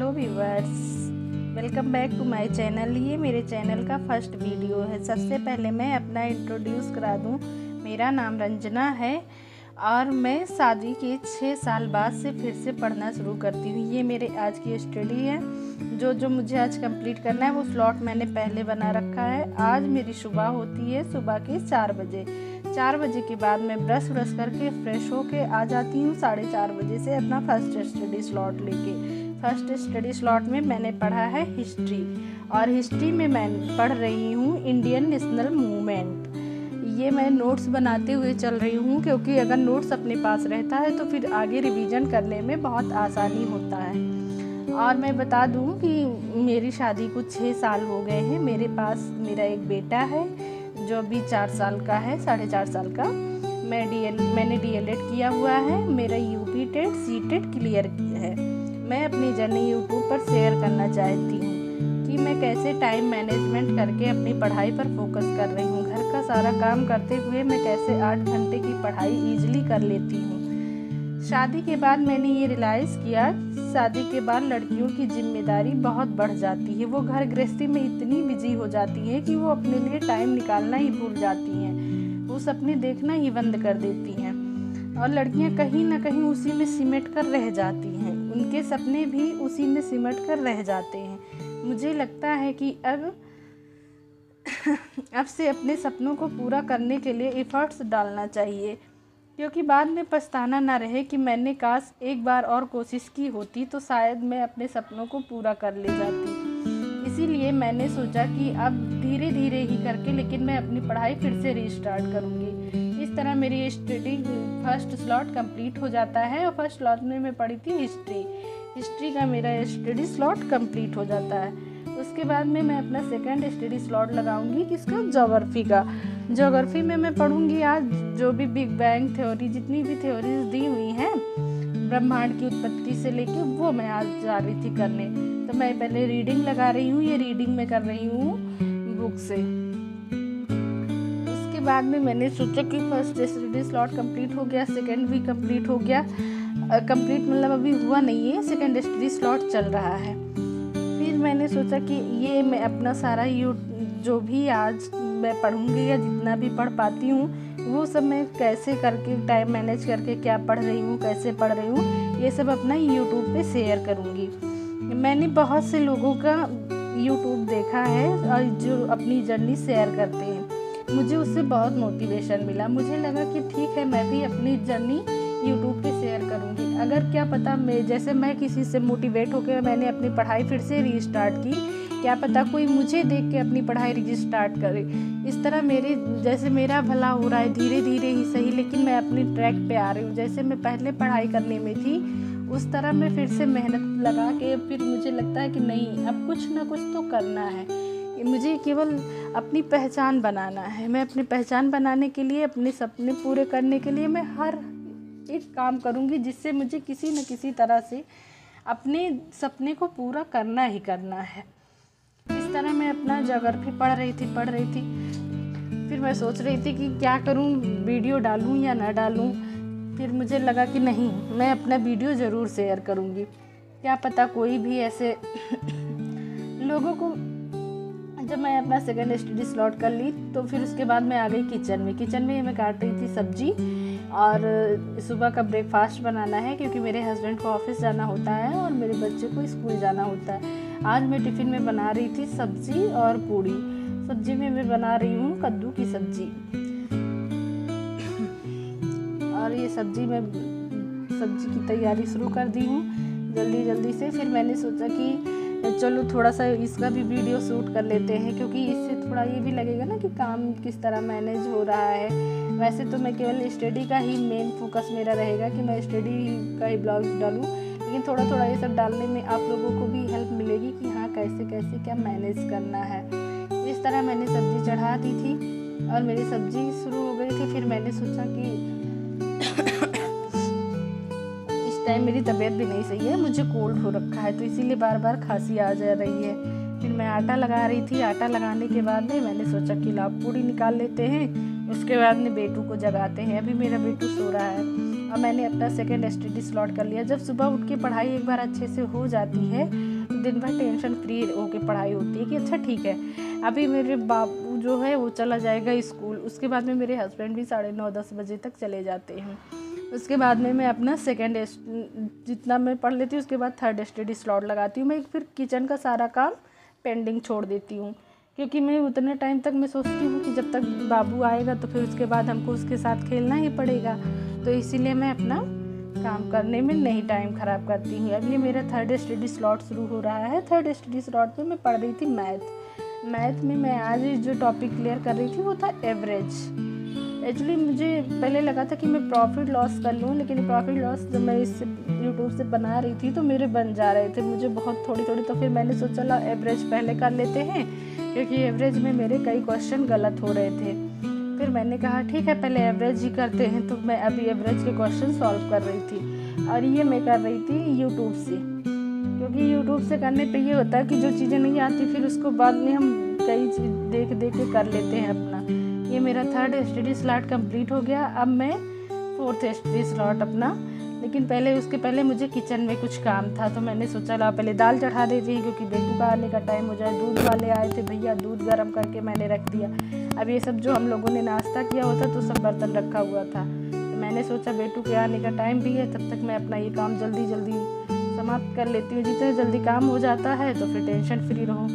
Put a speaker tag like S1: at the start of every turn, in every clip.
S1: Hello viewers, welcome back to my channel. ये मेरे channel का फर्स्ट वीडियो है। सबसे पहले मैं अपना इंट्रोड्यूस करा दूं। मेरा नाम रंजना है और मैं शादी के 6 साल बाद से फिर से पढ़ना शुरू करती हूँ। ये मेरे आज की स्टडी है। जो मुझे आज कंप्लीट करना है वो स्लॉट मैंने पहले बना रखा है। आज मेरी सुबह होती है सुबह के 4 बजे। 4 बजे के बाद मैं ब्रश करके फ्रेश होके आ जाती हूँ 4:30 बजे से अपना फर्स्ट स्टडी स्लॉट लेके। फर्स्ट स्टडी स्लॉट में मैंने पढ़ा है हिस्ट्री, और हिस्ट्री में मैं पढ़ रही हूँ इंडियन नेशनल मूवमेंट। ये मैं नोट्स बनाते हुए चल रही हूँ, क्योंकि अगर नोट्स अपने पास रहता है तो फिर आगे रिवीजन करने में बहुत आसानी होता है। और मैं बता दूँ कि मेरी शादी को 6 साल हो गए हैं। मेरे पास मेरा एक बेटा है जो अभी 4 साल का है, 4.5 साल का। मैंने DLED किया हुआ है। मेरा UP टेट CTET क्लियर है। मैं अपनी जर्नी यूट्यूब पर शेयर करना चाहती हूँ कि मैं कैसे टाइम मैनेजमेंट करके अपनी पढ़ाई पर फोकस कर रही हूँ। घर का सारा काम करते हुए मैं कैसे 8 घंटे की पढ़ाई ईजिली कर लेती हूँ। शादी के बाद मैंने ये रियलाइज़ किया, शादी के बाद लड़कियों की जिम्मेदारी बहुत बढ़ जाती है। वो घर गृहस्थी में इतनी बिजी हो जाती हैं कि वो अपने लिए टाइम निकालना ही भूल जाती हैं। वो सपने देखना ही बंद कर देती हैं, और लड़कियां कहीं ना कहीं उसी में सिमट कर रह जाती हैं। उनके सपने भी उसी में सिमट कर रह जाते हैं। मुझे लगता है कि अब से अपने सपनों को पूरा करने के लिए एफर्ट्स डालना चाहिए, क्योंकि बाद में पछताना ना रहे कि मैंने काश एक बार और कोशिश की होती तो शायद मैं अपने सपनों को पूरा कर ले जाती। इसीलिए मैंने सोचा कि अब धीरे धीरे ही करके लेकिन मैं अपनी पढ़ाई फिर से रीस्टार्ट करूँगी। इस तरह मेरी स्टडी फर्स्ट स्लॉट कंप्लीट हो जाता है। और फर्स्ट स्लॉट में मैं पढ़ी थी हिस्ट्री का मेरा स्टडी स्लॉट कंप्लीट हो जाता है। उसके बाद में मैं अपना सेकंड स्टडी स्लॉट लगाऊंगी किसका, ज्योग्राफी का। ज्योग्राफी में मैं पढ़ूंगी आज जो भी बिग बैंग थ्योरी, जितनी भी थ्योरीज दी हुई हैं ब्रह्मांड की उत्पत्ति से लेके, वो मैं आज जा रही थी करने। तो मैं पहले रीडिंग लगा रही हूँ। ये रीडिंग मैं कर रही हूँ बुक से। उसके बाद में मैंने सोचा कि फर्स्ट स्टडी स्लॉट कंप्लीट हो गया, सेकेंड भी कंप्लीट हो गया। कंप्लीट मतलब अभी हुआ नहीं है, सेकेंड स्टडी स्लॉट चल रहा है। फिर मैंने सोचा कि ये मैं अपना सारा जो भी आज मैं पढ़ूंगी या जितना भी पढ़ पाती हूँ वो सब मैं कैसे करके टाइम मैनेज करके क्या पढ़ रही हूँ, कैसे पढ़ रही हूँ, ये सब अपना यूट्यूब पे शेयर करूँगी। मैंने बहुत से लोगों का यूट्यूब देखा है और जो अपनी जर्नी शेयर करते हैं, मुझे उससे बहुत मोटिवेशन मिला। मुझे लगा कि ठीक है, मैं भी अपनी जर्नी यूट्यूब पे शेयर करूँगी। अगर क्या पता मैं किसी से मोटिवेट होकर मैंने अपनी पढ़ाई फिर से रीस्टार्ट की, क्या पता कोई मुझे देख के अपनी पढ़ाई रीस्टार्ट करे। इस तरह मेरा भला हो रहा है, धीरे धीरे ही सही, लेकिन मैं अपनी ट्रैक पे आ रही हूँ। जैसे मैं पहले पढ़ाई करने में थी उस तरह मैं फिर से मेहनत लगा के फिर मुझे लगता है कि नहीं, अब कुछ ना कुछ तो करना है। मुझे केवल अपनी पहचान बनाना है। मैं अपनी पहचान बनाने के लिए, अपने सपने पूरे करने के लिए मैं हर एक काम करूँगी जिससे मुझे किसी न किसी तरह से अपने सपने को पूरा करना ही करना है। इस तरह मैं अपना ज्योग्राफी पढ़ रही थी। फिर मैं सोच रही थी कि क्या करूं, वीडियो डालूं या ना डालूं। फिर मुझे लगा कि नहीं, मैं अपना वीडियो ज़रूर शेयर करूंगी। क्या पता कोई भी ऐसे लोगों को। जब मैं अपना सेकंड स्टडी स्लॉट कर ली तो फिर उसके बाद मैं आ गई किचन में मैं काट रही थी सब्जी, और सुबह का ब्रेकफास्ट बनाना है क्योंकि मेरे हस्बैंड को ऑफिस जाना होता है और मेरे बच्चे को स्कूल जाना होता है। आज मैं टिफ़िन में बना रही थी सब्जी और पूड़ी। सब्जी में मैं बना रही हूँ कद्दू की सब्जी, और ये सब्जी की तैयारी शुरू कर दी हूँ जल्दी से। फिर मैंने सोचा कि चलो थोड़ा सा इसका भी वीडियो शूट कर लेते हैं, क्योंकि इससे थोड़ा ये भी लगेगा ना कि काम किस तरह मैनेज हो रहा है। वैसे तो मैं केवल स्टडी का ही मेन फोकस मेरा रहेगा कि मैं स्टडी का ही ब्लॉग डालूँ, लेकिन थोड़ा थोड़ा ये सब डालने में आप लोगों को भी हेल्प मिलेगी कि हाँ कैसे क्या मैनेज करना है। इस तरह मैंने सब्ज़ी चढ़ा दी थी और मेरी सब्ज़ी शुरू हो गई थी। फिर मैंने सोचा कि इस टाइम मेरी तबीयत भी नहीं सही है, मुझे कोल्ड हो रखा है, तो इसीलिए बार बार खांसी आ जा रही है। फिर मैं आटा लगा रही थी। आटा लगाने के बाद में मैंने सोचा कि लाओ पूड़ी निकाल लेते हैं। उसके बाद में बेटू को जगाते हैं। अभी मेरा बेटू सो रहा है और मैंने अपना सेकंड स्टडी स्लॉट कर लिया। जब सुबह उठ के पढ़ाई एक बार अच्छे से हो जाती है दिन भर टेंशन फ्री होके पढ़ाई होती है कि अच्छा ठीक है, अभी मेरे बाबू जो है वो चला जाएगा स्कूल, उसके बाद में मेरे हस्बैंड भी 9:30-10 बजे तक चले जाते हैं। उसके बाद में मैं अपना सेकेंड जितना मैं पढ़ लेती हूँ उसके बाद थर्ड स्टडी स्लॉट लगाती हूँ। मैं फिर किचन का सारा काम पेंडिंग छोड़ देती हूँ, क्योंकि मैं उतने टाइम तक मैं सोचती हूँ कि जब तक बाबू आएगा तो फिर उसके बाद हमको उसके साथ खेलना ही पड़ेगा, तो इसीलिए मैं अपना काम करने में नहीं टाइम ख़राब करती हूँ। अब ये मेरा थर्ड स्टडी स्लॉट शुरू हो रहा है। थर्ड स्टडी स्लॉट में मैं पढ़ रही थी मैथ में मैं आज जो टॉपिक क्लियर कर रही थी वो था एवरेज। एक्चुअली मुझे पहले लगा था कि मैं प्रॉफिट लॉस कर लूँ, लेकिन प्रॉफिट लॉस जब मैं इससे यूट्यूब से बना रही थी तो मेरे बन जा रहे थे मुझे बहुत थोड़ी, तो फिर मैंने सोचा ला एवरेज पहले कर लेते हैं, क्योंकि एवरेज में मेरे कई क्वेश्चन गलत हो रहे थे। फिर मैंने कहा ठीक है पहले एवरेज ही करते हैं, तो मैं अभी एवरेज के क्वेश्चन सॉल्व कर रही थी, और ये मैं कर रही थी यूट्यूब से, क्योंकि यूट्यूब से करने पे ये होता है कि जो चीज़ें नहीं आती फिर उसको बाद में हम कई चीज़ देख के कर लेते हैं अपना। ये मेरा थर्ड स्टडी स्लॉट कंप्लीट हो गया। अब मैं फोर्थ स्टडी स्लॉट अपना, लेकिन उसके पहले मुझे किचन में कुछ काम था, तो मैंने सोचा ला पहले दाल चढ़ा देती हैं, क्योंकि बेटू का आने का टाइम हो जाए। दूध वाले आए थे भैया, दूध गर्म करके मैंने रख दिया। अब ये सब जो हम लोगों ने नाश्ता किया होता तो सब बर्तन रखा हुआ था, तो मैंने सोचा बेटू के आने का टाइम भी है, तब तक मैं अपना ये काम जल्दी समाप्त कर लेती हूँ। जितना जल्दी काम हो जाता है तो फिर टेंशन फ्री रहो।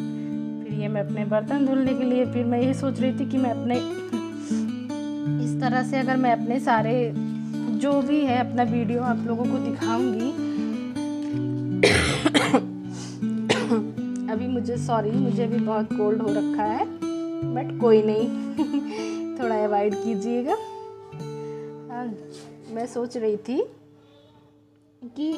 S1: फिर ये मैं अपने बर्तन धुलने के लिए फिर मैं यही सोच रही थी कि मैं अपने इस तरह से अगर मैं अपने सारे जो भी है अपना वीडियो आप लोगों को दिखाऊंगी। अभी मुझे भी बहुत कोल्ड हो रखा है, बट कोई नहीं थोड़ा अवॉइड कीजिएगा। मैं सोच रही थी कि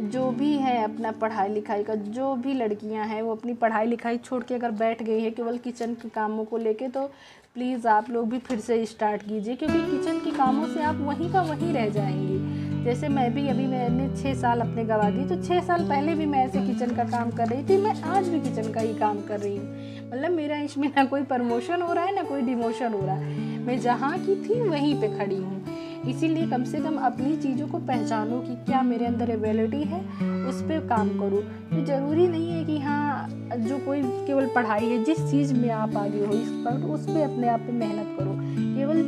S1: जो भी है अपना पढ़ाई लिखाई का, जो भी लड़कियां हैं वो अपनी पढ़ाई लिखाई छोड़ के अगर बैठ गई है केवल किचन के कामों को लेके, तो प्लीज़ आप लोग भी फिर से स्टार्ट कीजिए, क्योंकि किचन के कामों से आप वहीं का वहीं रह जाएंगी। जैसे मैं भी अभी मैंने 6 साल अपने गंवा दिए, तो 6 साल पहले भी मैं ऐसे किचन का काम कर रही थी, मैं आज भी किचन का ही काम कर रही हूँ। मतलब मेरा इसमें ना कोई प्रमोशन हो रहा है ना कोई डिमोशन हो रहा है, मैं जहाँ की थी वहीं पे खड़ी हूँ। इसीलिए कम से कम अपनी चीज़ों को पहचानो कि क्या मेरे अंदर एबिलिटी है, उस पर काम करो। तो ज़रूरी नहीं है कि हाँ जो कोई केवल पढ़ाई है, जिस चीज़ में आप आगे हो उस पर अपने आप पे मेहनत करो। केवल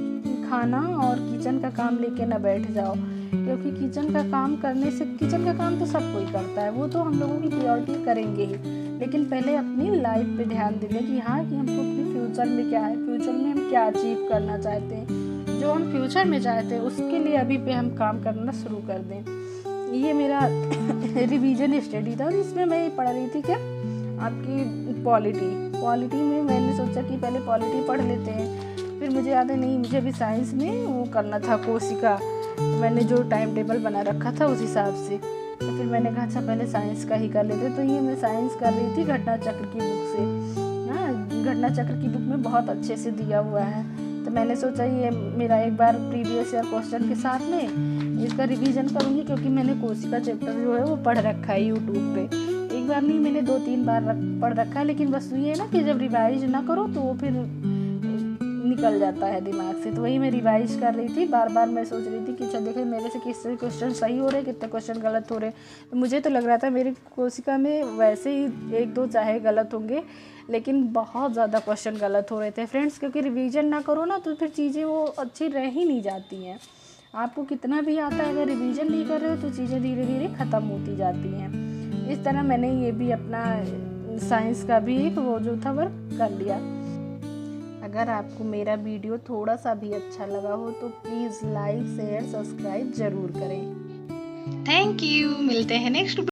S1: खाना और किचन का काम लेके ना बैठ जाओ, क्योंकि किचन का काम करने से, किचन का काम तो सब कोई करता है, वो तो हम लोगों की प्रायोरिटी करेंगे ही, लेकिन पहले अपनी लाइफ पे ध्यान दें कि हाँ कि हमको अपने फ्यूचर में क्या है, फ्यूचर में हम क्या अचीव करना चाहते हैं, जो हम फ्यूचर में चाहते हैं उसके लिए अभी पे हम काम करना शुरू कर दें। ये मेरा रिवीजन स्टडी था, और इसमें मैं पढ़ रही थी क्या आपकी पॉलिटी में मैंने सोचा कि पहले पॉलिटी पढ़ लेते हैं। फिर मुझे याद है नहीं, मुझे अभी साइंस में वो करना था कोशिका, मैंने जो टाइम टेबल बना रखा था उस हिसाब से, तो फिर मैंने कहा अच्छा पहले साइंस का ही कर लेते। तो ये मैं साइंस कर रही थी घटना चक्र की बुक से। हाँ, घटना चक्र की बुक में बहुत अच्छे से दिया हुआ है, तो मैंने सोचा ये मेरा एक बार प्रीवियस ईयर क्वेश्चन के साथ में इसका रिवीजन करूँगी, क्योंकि मैंने कोशिका चैप्टर जो है वो पढ़ रखा है यूट्यूब पे। एक बार नहीं, मैंने 2-3 बार पढ़ रखा है, लेकिन बस ये है ना कि जब रिवाइज ना करो तो वो फिर निकल जाता है दिमाग से। तो वही मैं रिवाइज कर रही थी, बार बार मैं सोच रही थी कि अच्छा देखें मेरे से कितने क्वेश्चन सही हो रहे हैं, कितने क्वेश्चन गलत हो रहे हैं। तो मुझे तो लग रहा था मेरी कोशिका में वैसे ही 1-2 चाहे गलत होंगे, लेकिन बहुत ज़्यादा क्वेश्चन गलत हो रहे थे फ्रेंड्स, क्योंकि रिवीजन ना करो ना तो फिर चीज़ें वो अच्छी रह ही नहीं जाती हैं। आपको कितना भी आता है, अगर रिवीजन नहीं कर रहे हो तो चीज़ें धीरे धीरे ख़त्म होती जाती हैं। इस तरह मैंने ये भी अपना साइंस का भी एक वो जो था वर्क कर लिया। अगर आपको मेरा वीडियो थोड़ा सा भी अच्छा लगा हो तो प्लीज़ लाइक शेयर सब्सक्राइब ज़रूर करें। थैंक यू, मिलते हैं नेक्स्ट